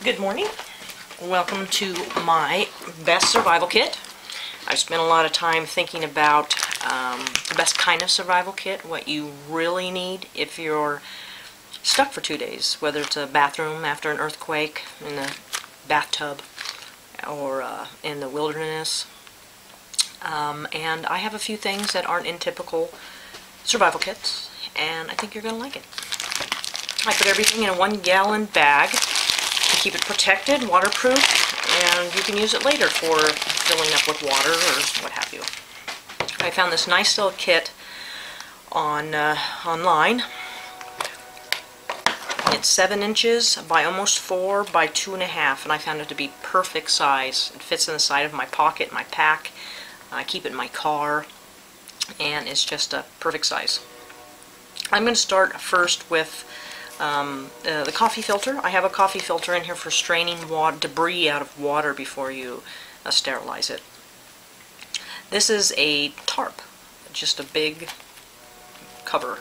Good morning. Welcome to my best survival kit. I've spent a lot of time thinking about the best kind of survival kit, what you really need if you're stuck for 2 days, whether it's a bathroom after an earthquake, in the bathtub, or in the wilderness. And I have a few things that aren't in typical survival kits, and I think you're going to like it. I put everything in a 1-gallon bag to keep it protected, waterproof, and you can use it later for filling up with water or what have you. I found this nice little kit online. It's 7 inches by almost 4 by 2.5, and I found it to be perfect size. It fits in the side of my pocket, my pack. I keep it in my car, and it's just a perfect size. I'm going to start first with the coffee filter. I have a coffee filter in here for straining debris out of water before you sterilize it. This is a tarp, just a big cover,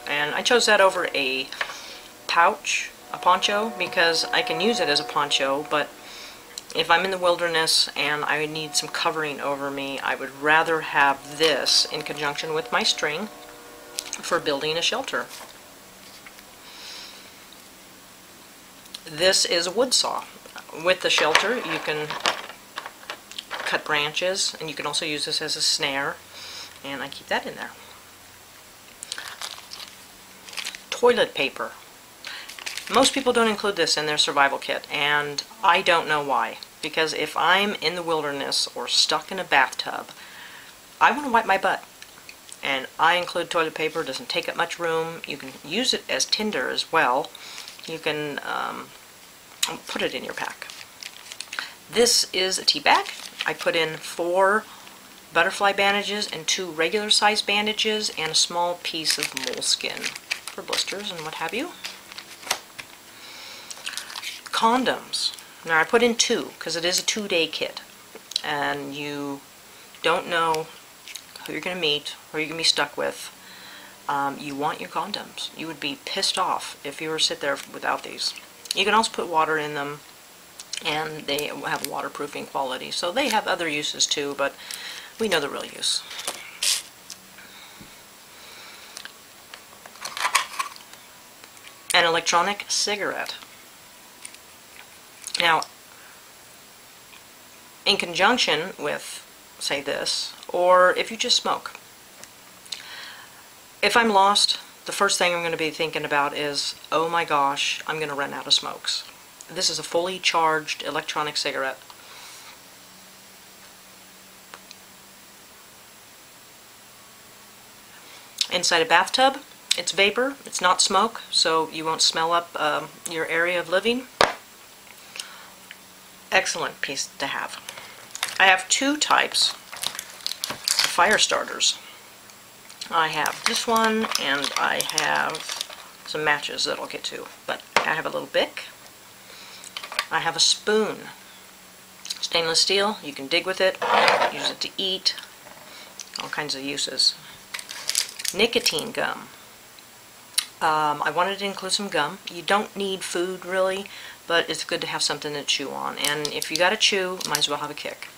and I chose that over a pouch, a poncho, because I can use it as a poncho, but if I'm in the wilderness and I need some covering over me, I would rather have this in conjunction with my string for building a shelter. This is a wood saw. With the shelter, you can cut branches, and you can also use this as a snare, and I keep that in there. Toilet paper. Most people don't include this in their survival kit, and I don't know why. Because if I'm in the wilderness or stuck in a bathtub, I want to wipe my butt. And I include toilet paper. It doesn't take up much room. You can use it as tinder as well. You can put it in your pack. This is a tea bag. I put in 4 butterfly bandages and 2 regular size bandages and a small piece of moleskin for blisters and what have you. Condoms. Now I put in 2 because it is a 2-day kit, and you don't know who you're going to meet or you're going to be stuck with. You want your condoms. You would be pissed off if you were to sit there without these. You can also put water in them, and they have waterproofing quality, so they have other uses too, but we know the real use. An electronic cigarette. Now, in conjunction with, say, this, or if you just smoke. If I'm lost, the first thing I'm going to be thinking about is, oh my gosh, I'm going to run out of smokes. This is a fully charged electronic cigarette. Inside a bathtub, it's vapor, it's not smoke, so you won't smell up your area of living. Excellent piece to have. I have 2 types of fire starters. I have this one, and I have some matches that I'll get to. But I have a little Bic. I have a spoon. Stainless steel, you can dig with it, use it to eat, all kinds of uses. Nicotine gum. I wanted to include some gum. You don't need food really, but it's good to have something to chew on. And if you gotta chew, might as well have a kick.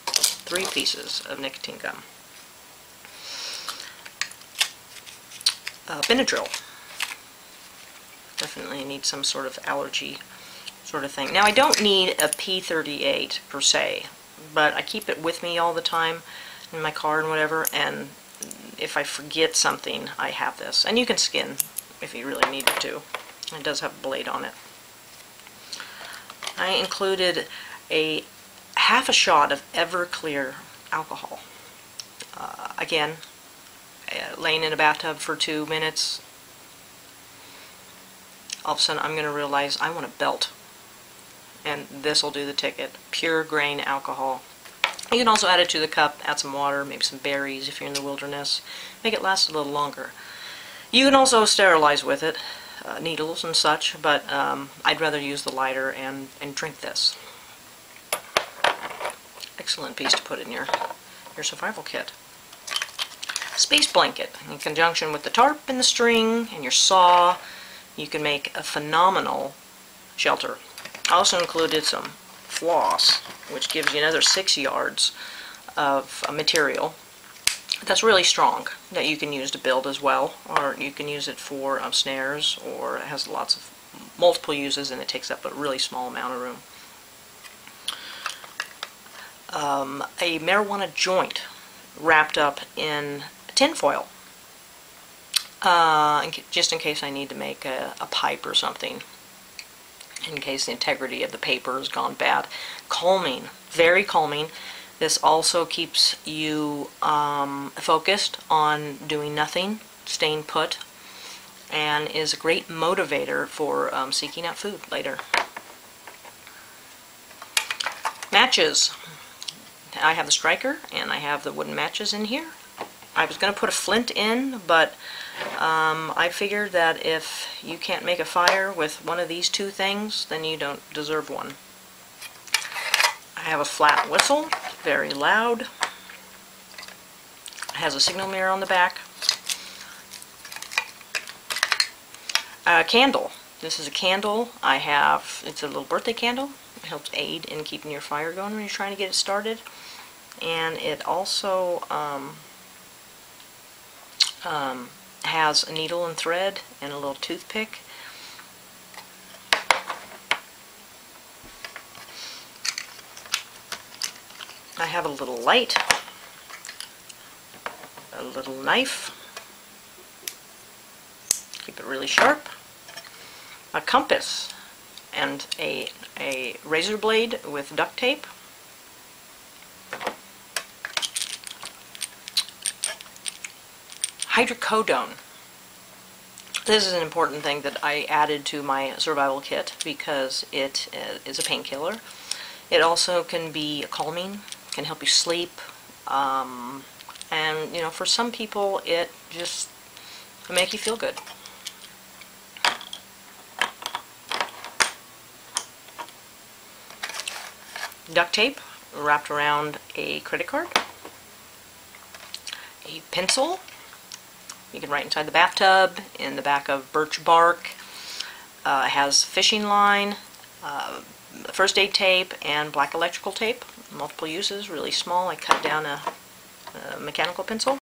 3 pieces of nicotine gum. Benadryl. Definitely need some sort of allergy sort of thing. Now I don't need a P38 per se, but I keep it with me all the time in my car and whatever, and if I forget something, I have this. And you can skin if you really need to. It does have a blade on it. I included a half a shot of Everclear alcohol. Again, laying in a bathtub for 2 minutes, all of a sudden I'm going to realize I want a belt. And this will do the ticket. Pure grain alcohol. You can also add it to the cup, add some water, maybe some berries if you're in the wilderness. Make it last a little longer. You can also sterilize with it, needles and such, but I'd rather use the lighter and drink this. Excellent piece to put in your survival kit. Space blanket. In conjunction with the tarp and the string and your saw, you can make a phenomenal shelter. I also included some floss, which gives you another 6 yards of material that's really strong that you can use to build as well, or you can use it for snares, or it has lots of multiple uses and it takes up a really small amount of room. A marijuana joint wrapped up in tin foil, just in case I need to make a pipe or something, in case the integrity of the paper has gone bad. Calming, very calming. This also keeps you focused on doing nothing, staying put, and is a great motivator for seeking out food later. Matches. I have the striker and I have the wooden matches in here. I was going to put a flint in, but I figured that if you can't make a fire with one of these two things, then you don't deserve one. I have a flat whistle, very loud. It has a signal mirror on the back. A candle. This is a candle I have. It's a little birthday candle. It helps aid in keeping your fire going when you're trying to get it started. And it also has a needle and thread and a little toothpick. I have a little light, a little knife, keep it really sharp, a compass, and a razor blade with duct tape. Hydrocodone. This is an important thing that I added to my survival kit because it is a painkiller. It also can be calming, can help you sleep, and you know, for some people it just can make you feel good. Duct tape wrapped around a credit card. A pencil. You can write inside the bathtub, in the back of birch bark. It has fishing line, first aid tape, and black electrical tape. Multiple uses, really small. I cut down a mechanical pencil.